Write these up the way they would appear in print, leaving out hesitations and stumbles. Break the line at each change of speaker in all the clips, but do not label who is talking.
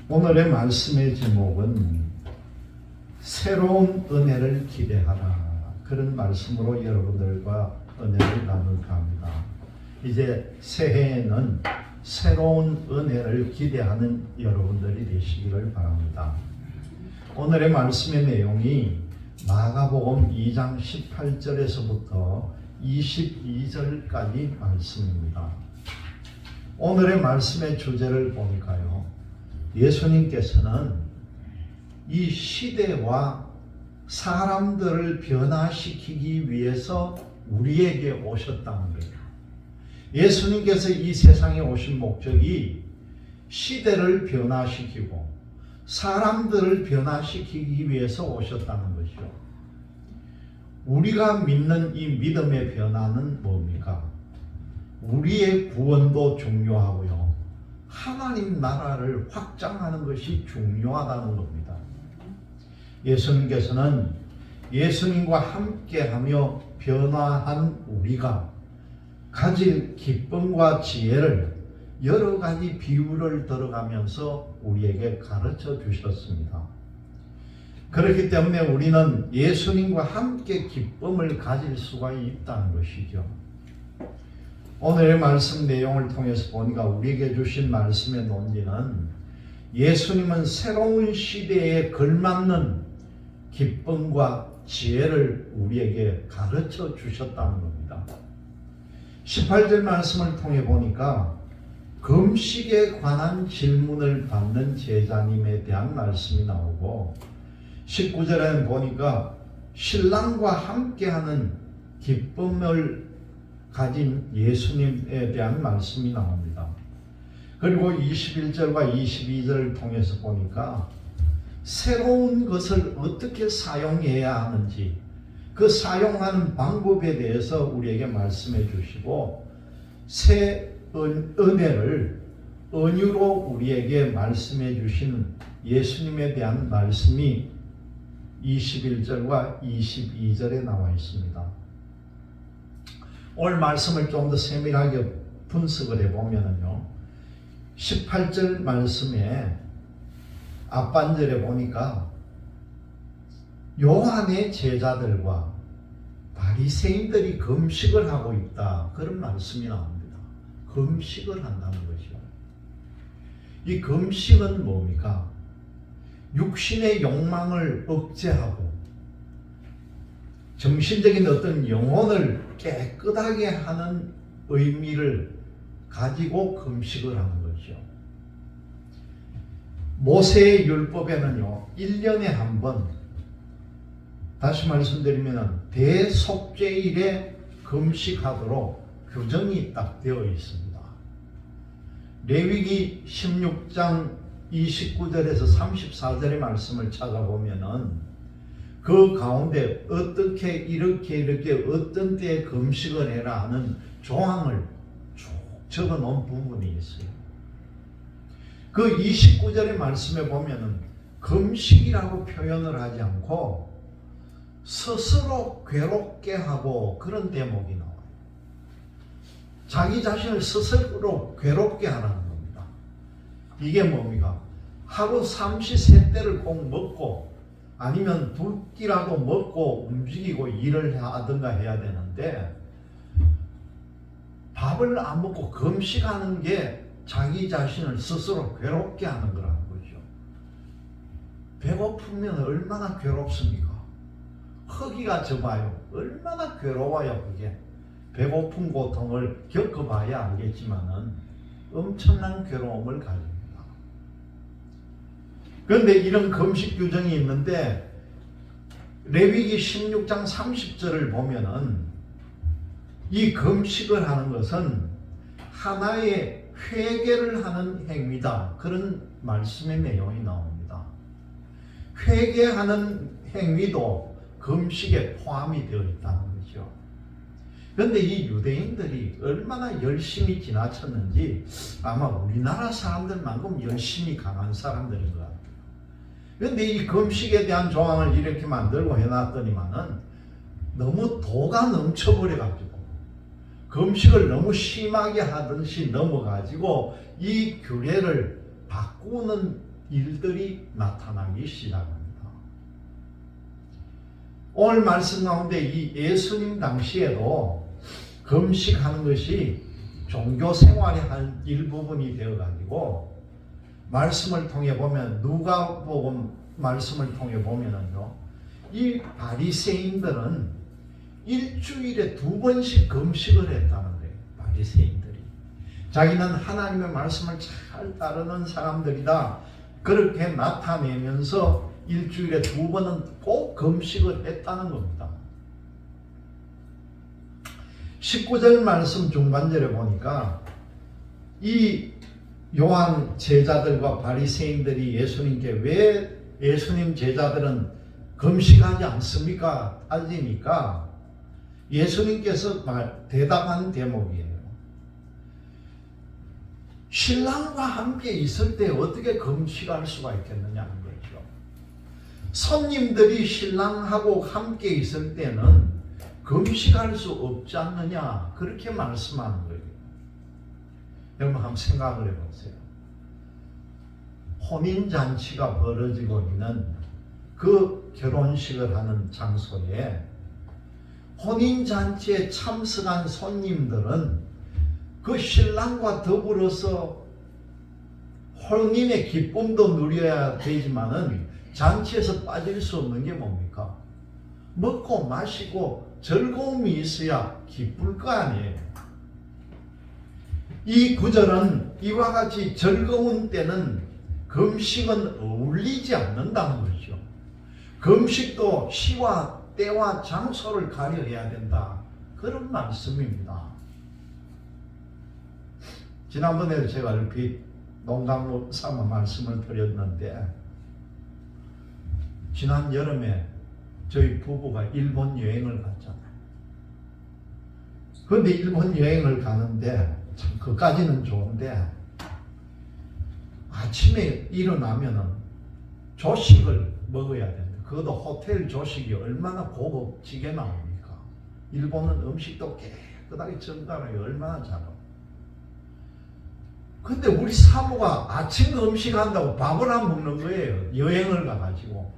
오늘의 말씀의 제목은 새로운 은혜를 기대하라, 그런 말씀으로 여러분들과 은혜를 나눌까 합니다. 이제 새해에는 새로운 은혜를 기대하는 여러분들이 되시기를 바랍니다. 오늘의 말씀의 내용이 마가복음 2장 18절에서부터 22절까지 말씀입니다. 오늘의 말씀의 주제를 보니까요, 예수님께서는 이 시대와 사람들을 변화시키기 위해서 우리에게 오셨다는 거예요. 예수님께서 이 세상에 오신 목적이 시대를 변화시키고 사람들을 변화시키기 위해서 오셨다는 것이죠. 우리가 믿는 이 믿음의 변화는 뭡니까? 우리의 구원도 중요하고요, 하나님 나라를 확장하는 것이 중요하다는 겁니다. 예수님께서는 예수님과 함께하며 변화한 우리가 가질 기쁨과 지혜를 여러 가지 비유를 들어가면서 우리에게 가르쳐 주셨습니다. 그렇기 때문에 우리는 예수님과 함께 기쁨을 가질 수가 있다는 것이죠. 오늘의 말씀 내용을 통해서 보니까 우리에게 주신 말씀의 논지는 예수님은 새로운 시대에 걸맞는 기쁨과 지혜를 우리에게 가르쳐 주셨다는 겁니다. 18절 말씀을 통해 보니까 금식에 관한 질문을 받는 제자님에 대한 말씀이 나오고, 19절에는 보니까 신랑과 함께하는 기쁨을 가진 예수님에 대한 말씀이 나옵니다. 그리고 21절과 22절을 통해서 보니까 새로운 것을 어떻게 사용해야 하는지, 그 사용하는 방법에 대해서 우리에게 말씀해 주시고, 새 은혜를 은유로 우리에게 말씀해 주시는 예수님에 대한 말씀이 21절과 22절에 나와 있습니다. 오늘 말씀을 좀 더 세밀하게 분석을 해보면요, 18절 말씀에 앞반절에 보니까 요한의 제자들과 바리새인들이 금식을 하고 있다, 그런 말씀이 나옵니다. 금식을 한다는 것이요. 이 금식은 뭡니까? 육신의 욕망을 억제하고 정신적인 어떤 영혼을 깨끗하게 하는 의미를 가지고 금식을 하는 것이죠. 모세의 율법에는요, 1년에 한 번, 다시 말씀드리면 대속죄일에 금식하도록 규정이 딱 되어 있습니다. 레위기 16장 29절에서 34절의 말씀을 찾아보면은 그 가운데 어떻게 이렇게 어떤 때에 금식을 해라 하는 조항을 쭉 적어 놓은 부분이 있어요. 그 29절의 말씀에 보면은 금식이라고 표현을 하지 않고 스스로 괴롭게 하고 그런 대목이 나와요. 자기 자신을 스스로 괴롭게 하라는 겁니다. 이게 뭡니까? 하루 삼시세끼를 꼭 먹고 아니면 두 끼라도 먹고 움직이고 일을 하든가 해야 되는데, 밥을 안 먹고 금식하는 게 자기 자신을 스스로 괴롭게 하는 거라는 거죠. 배고프면 얼마나 괴롭습니까? 허기가 져봐요. 얼마나 괴로워요. 그게 배고픈 고통을 겪어봐야 알겠지만은 엄청난 괴로움을 가집니다. 그런데 이런 금식 규정이 있는데 레위기 16장 30절을 보면은 이 금식을 하는 것은 하나의 회개를 하는 행위다, 그런 말씀의 내용이 나옵니다. 회개하는 행위도 금식에 포함이 되어 있다는 거죠. 그런데 이 유대인들이 얼마나 열심히 지나쳤는지 아마 우리나라 사람들만큼 열심히 강한 사람들인 것 같아요. 그런데 이 금식에 대한 조항을 이렇게 만들고 해놨더니만은 너무 도가 넘쳐버려가지고 금식을 너무 심하게 하듯이 넘어가지고 이 규례를 바꾸는 일들이 나타나기 시작합니다. 오늘 말씀 가운데 이 예수님 당시에도 금식하는 것이 종교 생활의 한 일부분이 되어가지고 말씀을 통해 보면 누가복음 말씀을 통해 보면은요, 이 바리새인들은 일주일에 2번씩 금식을 했다는 거예요. 바리새인들이 자기는 하나님의 말씀을 잘 따르는 사람들이다 그렇게 나타내면서 일주일에 2번은 꼭 금식을 했다는 겁니다. 19절 말씀 중반절에 보니까 이 요한 제자들과 바리새인들이 예수님께 왜 예수님 제자들은 금식하지 않습니까? 따지니까 예수님께서 대답한 대목이에요. 신랑과 함께 있을 때 어떻게 금식할 수가 있겠느냐는 거죠. 손님들이 신랑하고 함께 있을 때는 금식할 수 없지 않느냐 그렇게 말씀하는 거예요. 여러분 한번 생각을 해보세요. 혼인잔치가 벌어지고 있는 그 결혼식을 하는 장소에 혼인잔치에 참석한 손님들은 그 신랑과 더불어서 혼인의 기쁨도 누려야 되지만은 잔치에서 빠질 수 없는 게 뭡니까? 먹고 마시고 즐거움이 있어야 기쁠 거 아니에요. 이 구절은 이와 같이 즐거운 때는 금식은 어울리지 않는다는 것이죠. 금식도 시와 때와 장소를 가려야 된다. 그런 말씀입니다. 지난번에 제가 얼핏 농담 삼아 말씀을 드렸는데 지난 여름에 저희 부부가 일본 여행을 갔잖아요. 그런데 일본 여행을 가는데 참 그까지는 좋은데 아침에 일어나면은 조식을 먹어야 된다. 그것도 호텔 조식이 얼마나 고급지게 나옵니까? 일본은 음식도 깨끗하게 정갈하게 얼마나 잘하고. 근데 우리 사모가 아침 음식 한다고 밥을 안 먹는 거예요. 여행을 가가지고.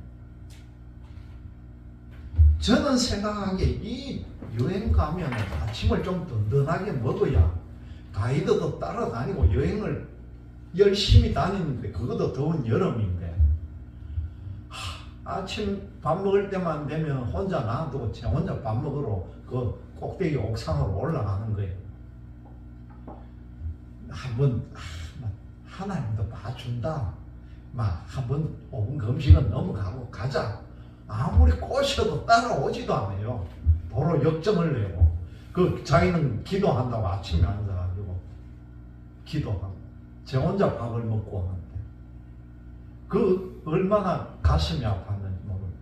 저는 생각하기에 이 여행 가면 아침을 좀 든든하게 먹어야 가이드도 따라다니고 여행을 열심히 다니는데 그것도 더운 여름인데 아침 밥 먹을 때만 되면 혼자 놔두고 제 혼자 밥 먹으러 그 꼭대기 옥상으로 올라가는 거예요. 한번 하나님도 봐준다. 한번 5분 금식은 넘어가고 가자. 아무리 꼬셔도 따라오지도 않아요. 도로 역정을 내고 그 자기는 기도한다고 아침에 앉아가지고 기도하고 제 혼자 밥을 먹고 하는데 그 얼마나 가슴이 아팠는지 모릅니다.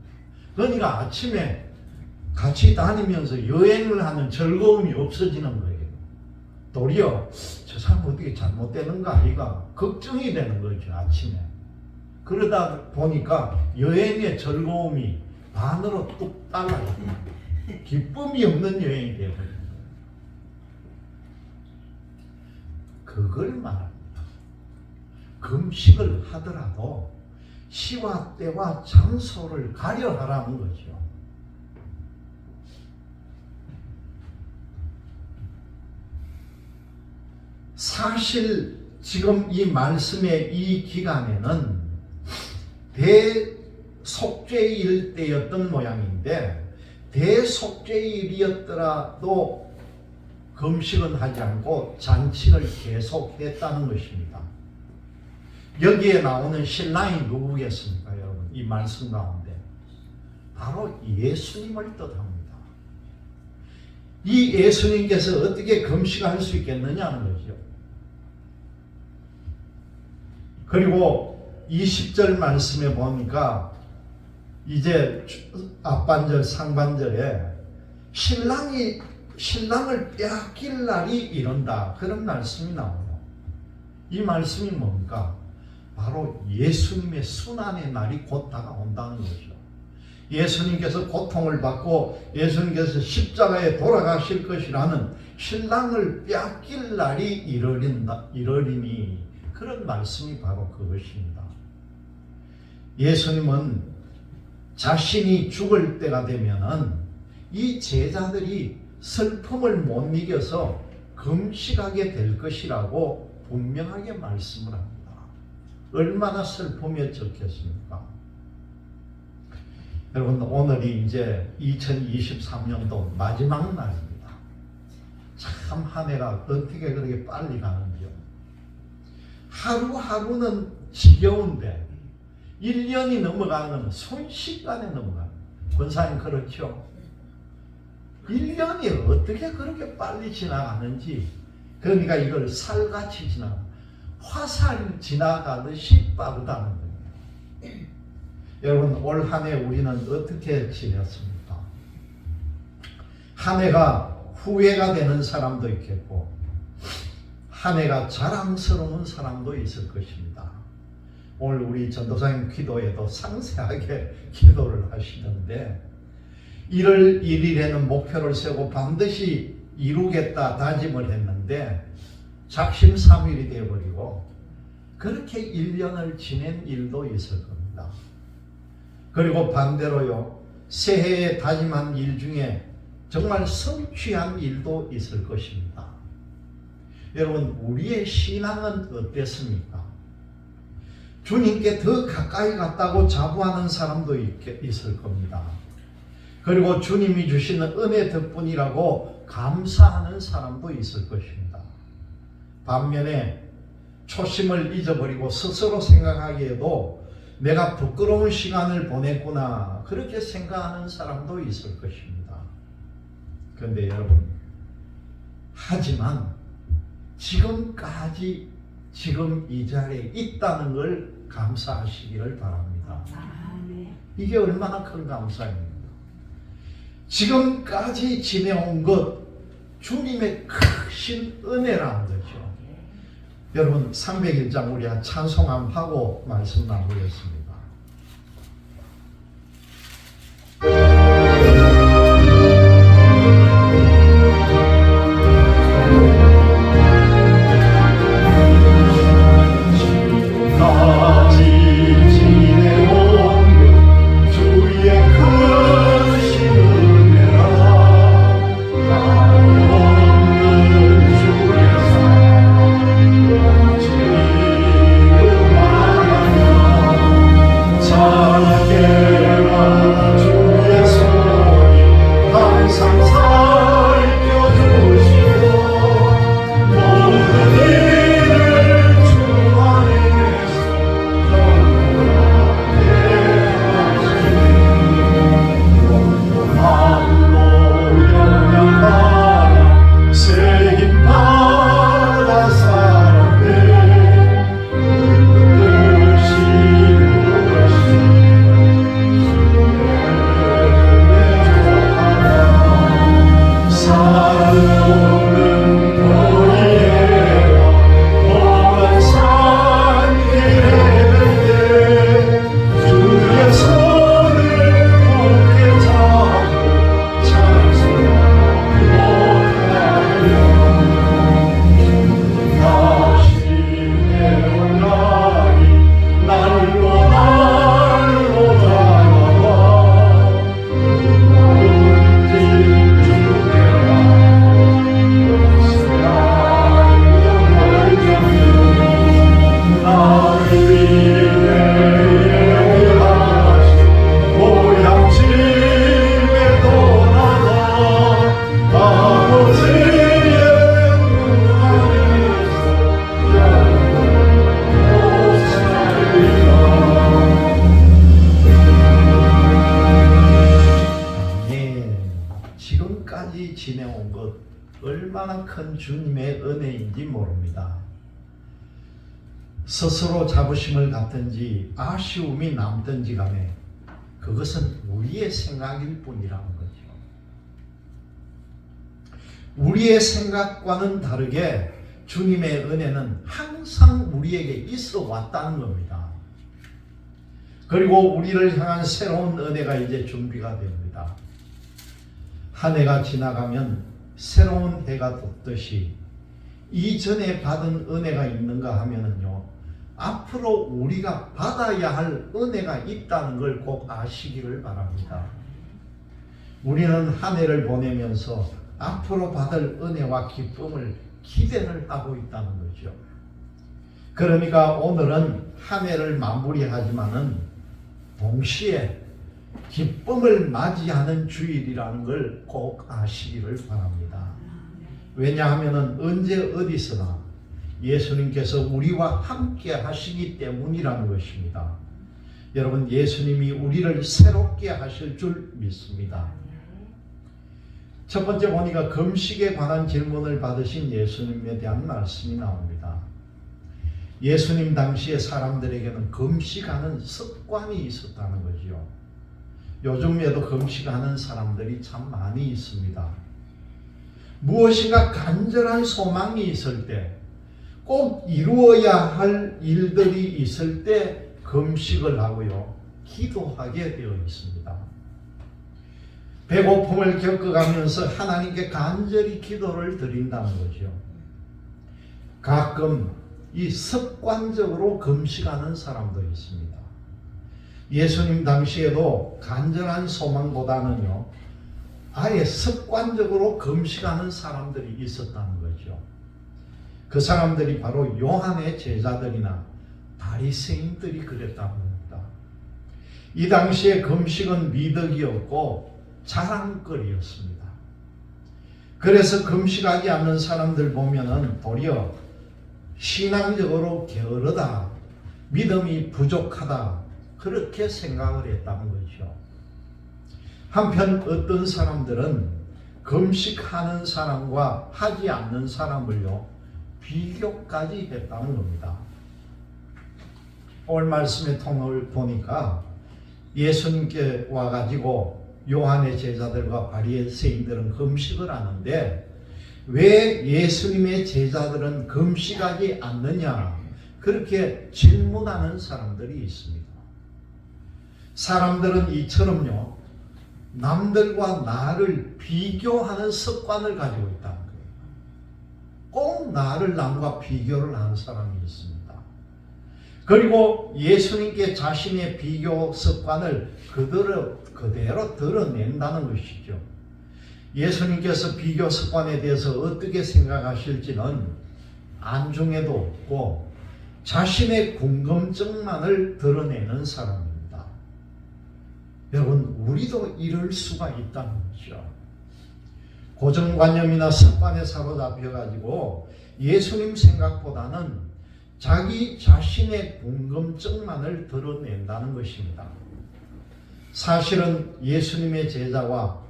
그러니까 아침에 같이 다니면서 여행을 하는 즐거움이 없어지는 거예요. 도리어 저 사람 어떻게 잘못되는가 아이가 걱정이 되는 거죠. 아침에. 그러다 보니까 여행의 즐거움이 반으로 뚝 달라요. 기쁨이 없는 여행이 되어버린 거예요. 그걸 말합니다. 금식을 하더라도 시와 때와 장소를 가려하라는 거죠. 사실 지금 이 말씀의 이 기간에는 대속죄일 때였던 모양인데 대속죄일이었더라도 금식은 하지 않고 잔치를 계속했다는 것입니다. 여기에 나오는 신랑이 누구겠습니까, 여러분? 이 말씀 가운데 바로 예수님을 뜻합니다. 이 예수님께서 어떻게 금식할 수 있겠느냐는 거죠. 그리고 20절 말씀에 보니까 이제 앞반절 상반절에 신랑을 빼앗길 날이 이른다 그런 말씀이 나와요. 이 말씀이 뭡니까? 바로 예수님의 순환의 날이 곧 다가온다는 거죠. 예수님께서 고통을 받고 예수님께서 십자가에 돌아가실 것이라는 신랑을 빼앗길 날이 이르리니 그런 말씀이 바로 그것입니다. 예수님은 자신이 죽을 때가 되면은 이 제자들이 슬픔을 못 이겨서 금식하게 될 것이라고 분명하게 말씀을 합니다. 얼마나 슬픔이었겠습니까? 여러분, 오늘이 이제 2023년도 마지막 날입니다. 참 한 해가 어떻게 그렇게 빨리 가는지요. 하루하루는 지겨운데 1년이 넘어가는 건 순식간에 넘어가요. 권사님 그렇죠? 1년이 어떻게 그렇게 빨리 지나가는지, 그러니까 이걸 살같이 지나가, 화살 지나가듯이 빠르다는 거예요. 여러분, 올 한 해 우리는 어떻게 지냈습니까? 한 해가 후회가 되는 사람도 있겠고 한 해가 자랑스러운 사람도 있을 것입니다. 오늘 우리 전도사님 기도에도 상세하게 기도를 하시는데 1월 1일에는 목표를 세우고 반드시 이루겠다 다짐을 했는데 작심삼일이 되어버리고 그렇게 1년을 지낸 일도 있을 겁니다. 그리고 반대로요, 새해에 다짐한 일 중에 정말 성취한 일도 있을 것입니다. 여러분, 우리의 신앙은 어땠습니까? 주님께 더 가까이 갔다고 자부하는 사람도 있을 겁니다. 그리고 주님이 주시는 은혜 덕분이라고 감사하는 사람도 있을 것입니다. 반면에 초심을 잊어버리고 스스로 생각하기에도 내가 부끄러운 시간을 보냈구나, 그렇게 생각하는 사람도 있을 것입니다. 그런데 여러분, 하지만 지금까지 지금 이 자리에 있다는 걸 감사하시기를 바랍니다. 이게 얼마나 큰 감사입니다. 지금까지 지내온 것, 주님의 크신 은혜라는 거죠. 여러분, 301장 우리 한 찬송 한번 하고 말씀 나누겠습니다. 지내온 것, 얼마나 큰 주님의 은혜인지 모릅니다. 스스로 자부심을 갖든지 아쉬움이 남든지 간에 그것은 우리의 생각일 뿐이라는 거죠. 우리의 생각과는 다르게 주님의 은혜는 항상 우리에게 있어 왔다는 겁니다. 그리고 우리를 향한 새로운 은혜가 이제 준비가 됩니다. 한 해가 지나가면 새로운 해가 돋듯이 이전에 받은 은혜가 있는가 하면은요, 앞으로 우리가 받아야 할 은혜가 있다는 걸 꼭 아시기를 바랍니다. 우리는 한 해를 보내면서 앞으로 받을 은혜와 기쁨을 기대를 하고 있다는 거죠. 그러니까 오늘은 한 해를 마무리하지만은 동시에 기쁨을 맞이하는 주일이라는 걸 꼭 아시기를 바랍니다. 왜냐하면 언제 어디서나 예수님께서 우리와 함께 하시기 때문이라는 것입니다. 여러분, 예수님이 우리를 새롭게 하실 줄 믿습니다. 첫 번째 보니까 금식에 관한 질문을 받으신 예수님에 대한 말씀이 나옵니다. 예수님 당시에 사람들에게는 금식하는 습관이 있었다는 거지요. 요즘에도 금식하는 사람들이 참 많이 있습니다. 무엇인가 간절한 소망이 있을 때, 꼭 이루어야 할 일들이 있을 때 금식을 하고요, 기도하게 되어 있습니다. 배고픔을 겪어가면서 하나님께 간절히 기도를 드린다는 거죠. 가끔 이 습관적으로 금식하는 사람도 있습니다. 예수님 당시에도 간절한 소망보다는요, 아예 습관적으로 금식하는 사람들이 있었다는 거죠. 그 사람들이 바로 요한의 제자들이나 바리새인들이 그랬다는 겁니다. 이 당시에 금식은 미덕이었고 자랑거리였습니다. 그래서 금식하지 않는 사람들 보면은 도리어 신앙적으로 게으르다, 믿음이 부족하다, 그렇게 생각을 했다는 거죠. 한편 어떤 사람들은 금식하는 사람과 하지 않는 사람을요, 비교까지 했다는 겁니다. 오늘 말씀의 통을 보니까 예수님께 와가지고 요한의 제자들과 바리새인들은 금식을 하는데 왜 예수님의 제자들은 금식하지 않느냐, 그렇게 질문하는 사람들이 있습니다. 사람들은 이처럼요, 남들과 나를 비교하는 습관을 가지고 있다는 거예요. 꼭 나를 남과 비교를 하는 사람이 있습니다. 그리고 예수님께 자신의 비교 습관을 그대로 드러낸다는 것이죠. 예수님께서 비교 습관에 대해서 어떻게 생각하실지는 안중에도 없고 자신의 궁금증만을 드러내는 사람입니다. 여러분, 우리도 이럴 수가 있다는 거죠. 고정관념이나 습관에 사로잡혀가지고 예수님 생각보다는 자기 자신의 궁금증만을 드러낸다는 것입니다. 사실은 예수님의 제자와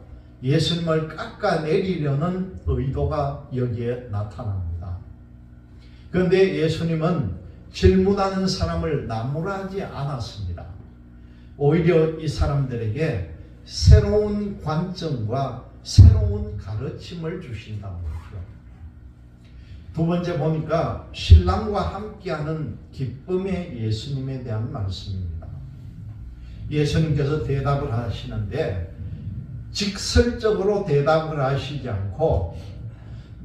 예수님을 깎아내리려는 의도가 여기에 나타납니다. 그런데 예수님은 질문하는 사람을 나무라지 않았습니다. 오히려 이 사람들에게 새로운 관점과 새로운 가르침을 주신다는 거죠. 두 번째 보니까 신랑과 함께하는 기쁨의 예수님에 대한 말씀입니다. 예수님께서 대답을 하시는데 직설적으로 대답을 하시지 않고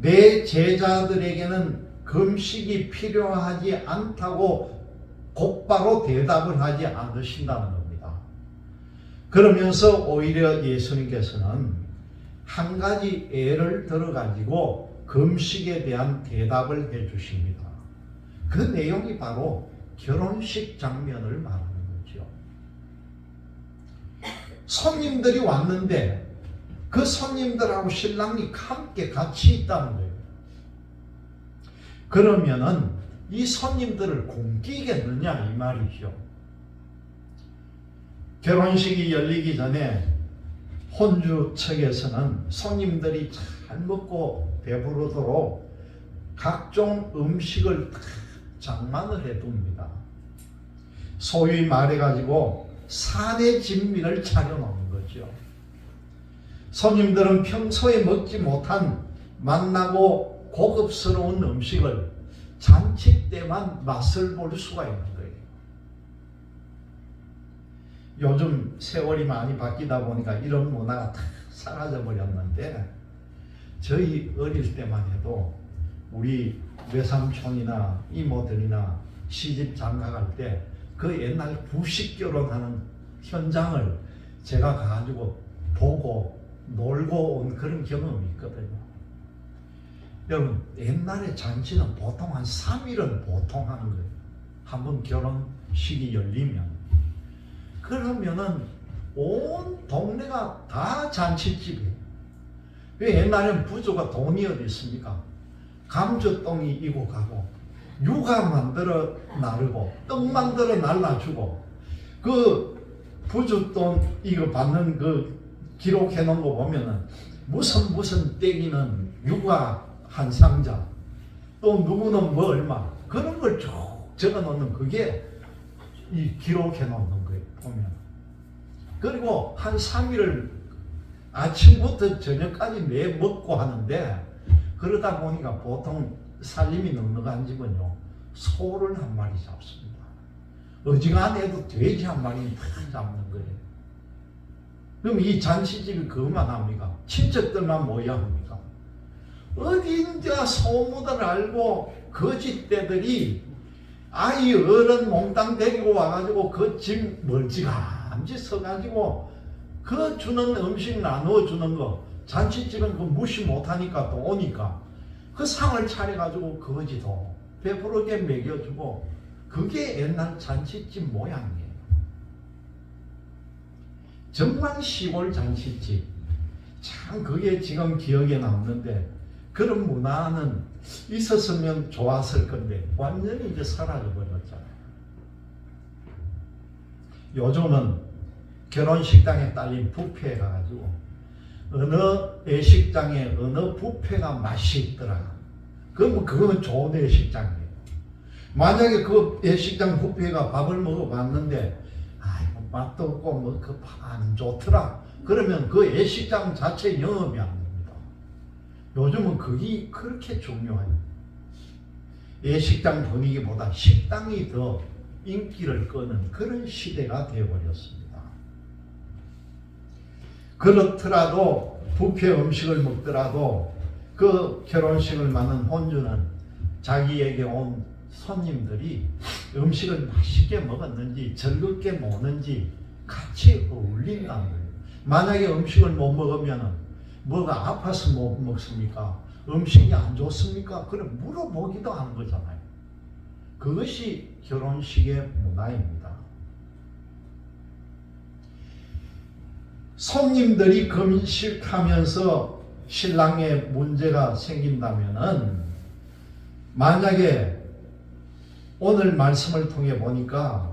내 제자들에게는 금식이 필요하지 않다고 곧바로 대답을 하지 않으신다는 겁니다. 그러면서 오히려 예수님께서는 한 가지 예를 들어가지고 금식에 대한 대답을 해주십니다. 그 내용이 바로 결혼식 장면을 말하는 거죠. 손님들이 왔는데 그 손님들하고 신랑이 함께 같이 있다는 거예요. 그러면은 이 손님들을 굶기겠느냐 이 말이죠. 결혼식이 열리기 전에 혼주 측에서는 손님들이 잘 먹고 배부르도록 각종 음식을 장만을 해둡니다. 소위 말해가지고 산의 진미를 차려놓는 거죠. 손님들은 평소에 먹지 못한 맛나고 고급스러운 음식을 잔치 때만 맛을 볼 수가 있는 거예요. 요즘 세월이 많이 바뀌다 보니까 이런 문화가 다 사라져 버렸는데 저희 어릴 때만 해도 우리 외삼촌이나 이모들이나 시집 장가갈 때 그 옛날 구식 결혼하는 현장을 제가 가가지고 보고 놀고 온 그런 경험이 있거든요. 여러분, 옛날에 잔치는 보통 한 3일은 보통 하는 거예요. 한번 결혼식이 열리면. 그러면은 온 동네가 다 잔치집이에요. 옛날에는 부조가 돈이 어디 있습니까? 감주똥이 이고 가고, 육아 만들어 나르고, 떡 만들어 날라주고, 그 부주돈 이거 받는 그 기록해 놓은 거 보면은 무슨 떼기는 육아 한 상자, 또 누구는 뭐 얼마, 그런 걸 쭉 적어 놓는 그게 이 기록해 놓는 거예요, 보면. 그리고 한 3일을 아침부터 저녁까지 매 먹고 하는데, 그러다 보니까 보통 살림이 넉넉한 집은요, 소를 한 마리 잡습니다. 어지간해도 돼지 한 마리 다 잡는 거예요. 그럼 이 잔치집이 그것만 합니까? 친척들만 모여야 합니까? 어딘가 소문을 알고 거짓대들이 아이 어른 몽땅 데리고 와가지고 그 집 멀찌감치 서가지고 그 주는 음식 나누어주는 거, 잔치집은 그 무시 못하니까 또 오니까 그 상을 차려가지고 거지도 배부르게 먹여주고, 그게 옛날 잔치집 모양이에요. 정말 시골 잔치집. 참 그게 지금 기억에 남는데, 그런 문화는 있었으면 좋았을 건데 완전히 이제 사라져 버렸잖아요. 요즘은 결혼식당에 딸린 뷔페에 가가지고 어느 예식장에 어느 뷔페가 맛이 있더라. 그러면 그건 좋은 예식장이에요. 만약에 그 예식장 뷔페가 밥을 먹어봤는데 아이고 맛도 없고 뭐 그 밥 안 좋더라. 그러면 그 예식장 자체 영업이 안 됩니다. 요즘은 그게 그렇게 중요해요. 예식장 분위기보다 식당이 더 인기를 끄는 그런 시대가 되어버렸습니다. 그렇더라도 뷔페 음식을 먹더라도 그 결혼식을 맞는 혼주는 자기에게 온 손님들이 음식을 맛있게 먹었는지 즐겁게 먹는지 같이 어울린다는 거예요. 만약에 음식을 못 먹으면 뭐가 아파서 못 먹습니까? 음식이 안 좋습니까? 그럼 물어보기도 하는 거잖아요. 그것이 결혼식의 문화입니다. 손님들이 금식하면서 신랑에 문제가 생긴다면은, 만약에 오늘 말씀을 통해 보니까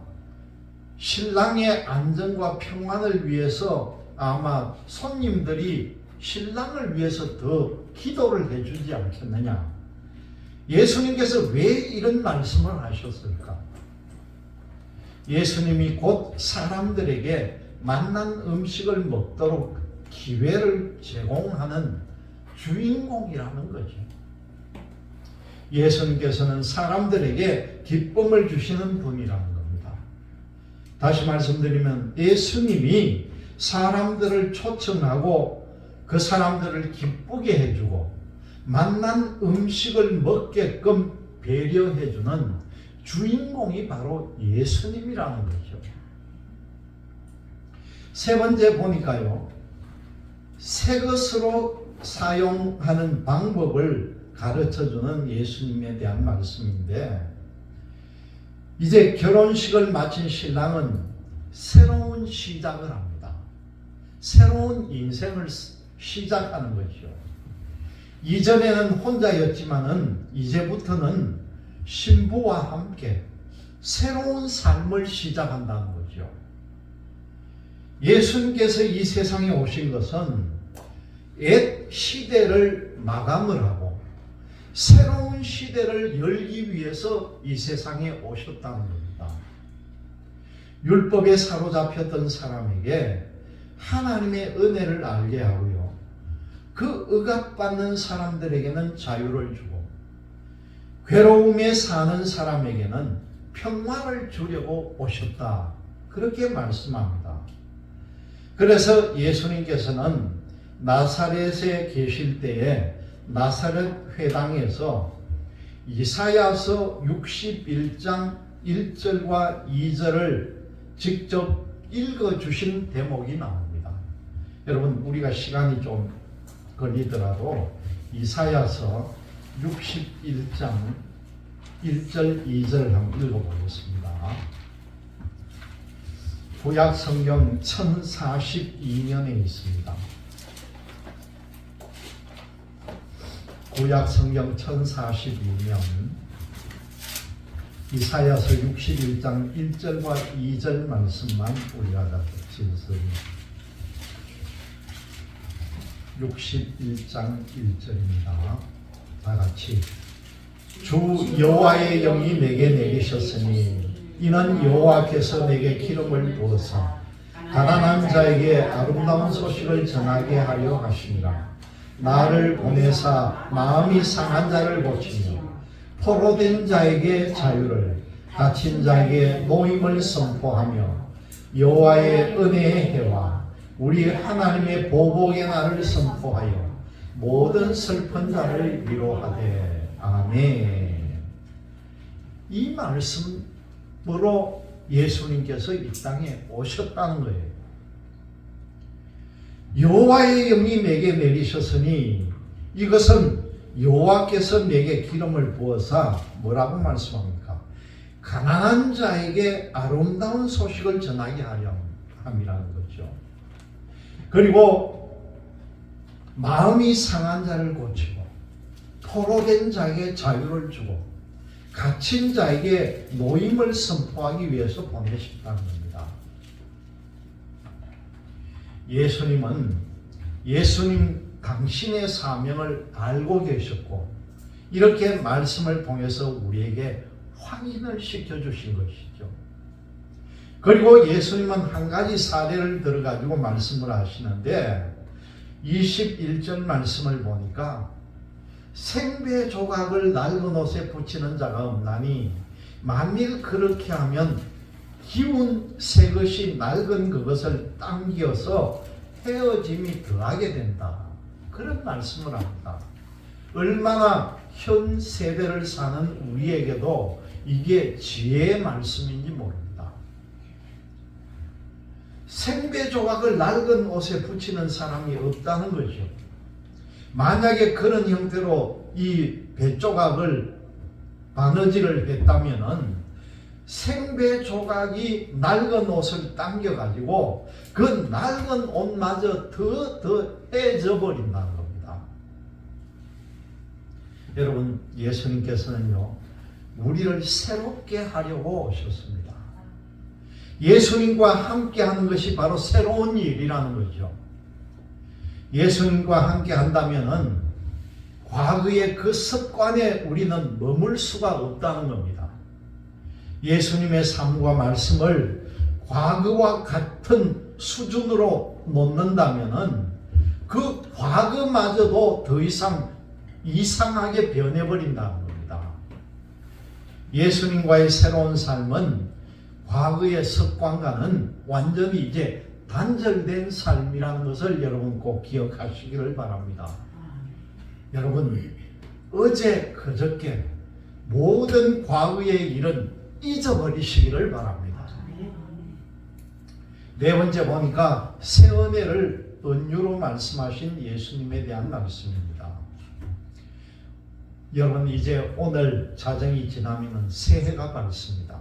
신랑의 안전과 평안을 위해서 아마 손님들이 신랑을 위해서 더 기도를 해주지 않겠느냐. 예수님께서 왜 이런 말씀을 하셨을까? 예수님이 곧 사람들에게 맛난 음식을 먹도록 기회를 제공하는 주인공이라는 거죠. 예수님께서는 사람들에게 기쁨을 주시는 분이라는 겁니다. 다시 말씀드리면 예수님이 사람들을 초청하고 그 사람들을 기쁘게 해주고 맛난 음식을 먹게끔 배려해주는 주인공이 바로 예수님이라는 거죠. 세 번째 보니까요, 새 것으로 사용하는 방법을 가르쳐주는 예수님에 대한 말씀인데, 이제 결혼식을 마친 신랑은 새로운 시작을 합니다. 새로운 인생을 시작하는 것이죠. 이전에는 혼자였지만은 이제부터는 신부와 함께 새로운 삶을 시작한다는 거죠. 예수님께서 이 세상에 오신 것은 옛 시대를 마감을 하고 새로운 시대를 열기 위해서 이 세상에 오셨다는 겁니다. 율법에 사로잡혔던 사람에게 하나님의 은혜를 알게 하고요, 그 억압받는 사람들에게는 자유를 주고 괴로움에 사는 사람에게는 평화를 주려고 오셨다, 그렇게 말씀합니다. 그래서 예수님께서는 나사렛에 계실 때에 나사렛 회당에서 이사야서 61장 1절과 2절을 직접 읽어주신 대목이 나옵니다. 여러분, 우리가 시간이 좀 걸리더라도 이사야서 61장 1절 2절 한번 읽어보겠습니다. 구약 성경 1042년에 있습니다. 구약 성경 1042년 이사야서 61장 1절과 2절 말씀만 우리가 같이 61장 1절입니다. 다 같이 주 여호와의 영이 내게 내리셨으니 이는 여호와께서 내게 기름을 부어서 가난한 자에게 아름다운 소식을 전하게 하려 하심이라. 나를 보내사 마음이 상한 자를 고치며 포로된 자에게 자유를, 갇힌 자에게 노임을 선포하며 여호와의 은혜의 해와 우리 하나님의 보복의 날을 선포하여 모든 슬픈 자를 위로하되. 아멘. 이 말씀으로 예수님께서 이 땅에 오셨다는 거예요. 여호와의 영이 내게 내리셨으니 이것은 여호와께서 내게 기름을 부어서 뭐라고 말씀합니까? 가난한 자에게 아름다운 소식을 전하게 하려 함이라는 거죠. 그리고 마음이 상한 자를 고치고 포로된 자에게 자유를 주고 갇힌 자에게 노임을 선포하기 위해서 보내셨다는 겁니다. 예수님 당신의 사명을 알고 계셨고 이렇게 말씀을 통해서 우리에게 확인을 시켜주신 것이죠. 그리고 예수님은 한 가지 사례를 들어가지고 말씀을 하시는데 21절 말씀을 보니까 생배 조각을 낡은 옷에 붙이는 자가 없나니 만일 그렇게 하면 기운 새 것이 낡은 그것을 당겨서 헤어짐이 더하게 된다. 그런 말씀을 합니다. 얼마나 현 세대를 사는 우리에게도 이게 지혜의 말씀인지 모릅니다. 생배 조각을 낡은 옷에 붙이는 사람이 없다는 거죠. 만약에 그런 형태로 이 배 조각을 바느질을 했다면은 생배 조각이 낡은 옷을 당겨가지고 그 낡은 옷마저 더 해져 버린다는 겁니다. 여러분, 예수님께서는요, 우리를 새롭게 하려고 오셨습니다. 예수님과 함께 하는 것이 바로 새로운 일이라는 거죠. 예수님과 함께 한다면은 과거의 그 습관에 우리는 머물 수가 없다는 겁니다. 예수님의 삶과 말씀을 과거와 같은 수준으로 놓는다면은 그 과거마저도 더 이상 이상하게 변해버린다는 겁니다. 예수님과의 새로운 삶은 과거의 습관과는 완전히 이제 단절된 삶이라는 것을 여러분 꼭 기억하시기를 바랍니다. 여러분, 어제 그저께 모든 과거의 일은 잊어버리시기를 바랍니다. 네 번째 보니까 새 은혜를 은유로 말씀하신 예수님에 대한 말씀입니다. 여러분, 이제 오늘 자정이 지나면 새해가 밝습니다.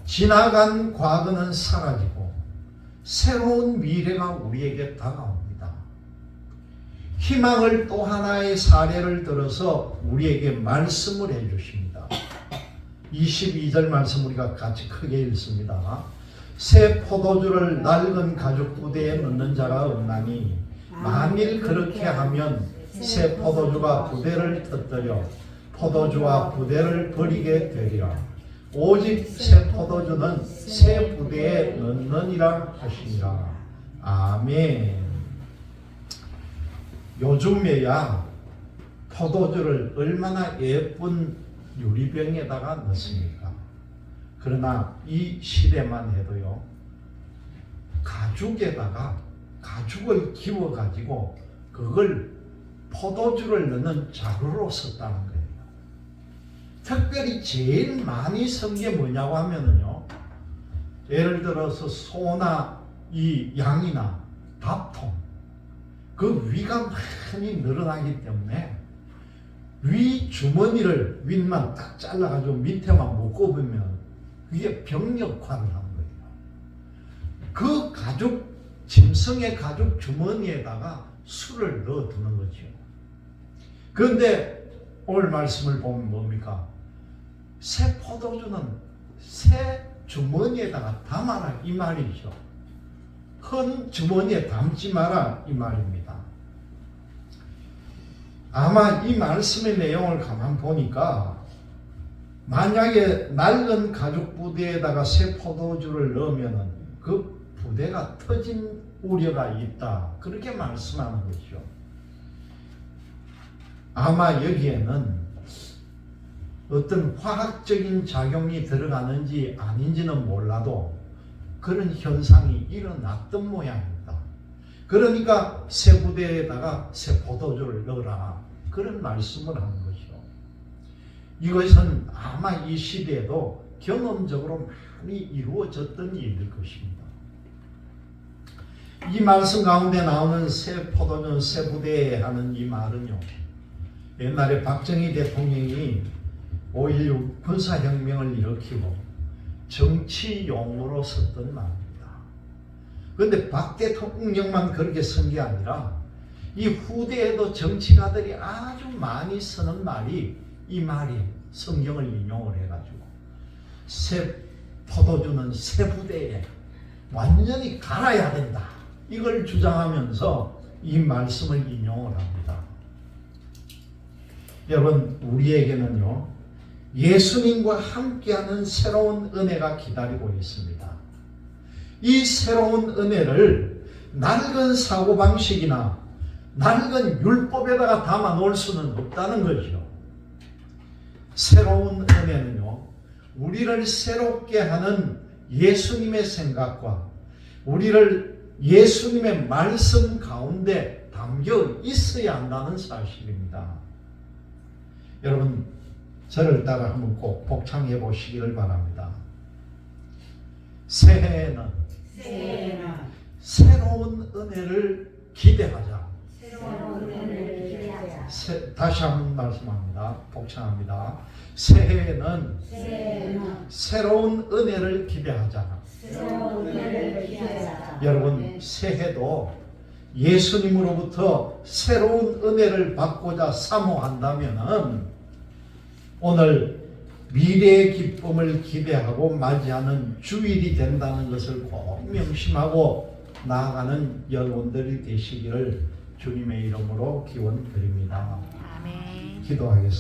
지나간 과거는 사라지고 새로운 미래가 우리에게 다가옵니다. 희망을 또 하나의 사례를 들어서 우리에게 말씀을 해주십니다. 22절 말씀 우리가 같이 크게 읽습니다. 새 포도주를 낡은 가죽 부대에 넣는 자가 없나니 만일 그렇게 하면 새 포도주가 부대를 터뜨려 포도주와 부대를 버리게 되리라. 오직 새 포도주는 새 부대에 넣느니라 하시니라. 아멘. 요즘에야 포도주를 얼마나 예쁜 유리병에다가 넣습니까? 그러나 이 시대만 해도요, 가죽에다가 가죽을 기워 가지고 그걸 포도주를 넣는 자루로 썼다는 거예요. 특별히 제일 많이 쓴 게 뭐냐고 하면은요, 예를 들어서 소나 이 양이나 밥통, 그 위가 많이 늘어나기 때문에 위 주머니를 윗만 딱 잘라가지고 밑에만 묶어보면 그게 병 역할을 하는 거예요. 그 가죽, 짐승의 가죽 주머니에다가 술을 넣어두는 거죠. 그런데 오늘 말씀을 보면 뭡니까? 새 포도주는 새 주머니에다가 담아라 이 말이죠. 큰 주머니에 담지 마라 이 말입니다. 아마 이 말씀의 내용을 가만 보니까 만약에 낡은 가죽 부대에다가 새 포도주를 넣으면 그 부대가 터진 우려가 있다, 그렇게 말씀하는 거죠. 아마 여기에는 어떤 화학적인 작용이 들어가는지 아닌지는 몰라도 그런 현상이 일어났던 모양입니다. 그러니까 새 부대에다가 새 포도주를 넣어라, 그런 말씀을 하는 거죠. 이것은 아마 이 시대에도 경험적으로 많이 이루어졌던 일일 것입니다. 이 말씀 가운데 나오는 새 포도주 새 부대에 하는 이 말은요, 옛날에 박정희 대통령이 5.16 군사혁명을 일으키고 정치용으로 썼던 말입니다. 그런데 박 대통령만 그렇게 쓴 게 아니라 이 후대에도 정치가들이 아주 많이 쓰는 말이 이 말이 성경을 인용을 해가지고 새 포도주는 새 부대에 완전히 갈아야 된다, 이걸 주장하면서 이 말씀을 인용을 합니다. 여러분, 우리에게는요, 예수님과 함께하는 새로운 은혜가 기다리고 있습니다. 이 새로운 은혜를 낡은 사고방식이나 낡은 율법에다가 담아 놓을 수는 없다는 거죠. 새로운 은혜는요, 우리를 새롭게 하는 예수님의 생각과 우리를 예수님의 말씀 가운데 담겨 있어야 한다는 사실입니다. 여러분, 저를 따라 한번 꼭 복창해 보시기를 바랍니다. 새해에는 새로운 은혜를 기대하자. 다시 한번 말씀합니다. 복창합니다. 새해에는 새로운 은혜를 기대하자. 여러분, 새해도 예수님으로부터 새로운 은혜를 받고자 사모한다면 오늘 미래의 기쁨을 기대하고 맞이하는 주일이 된다는 것을 꼭 명심하고 나아가는 여러분들이 되시기를 주님의 이름으로 기원드립니다.
아멘.
기도하겠습니다.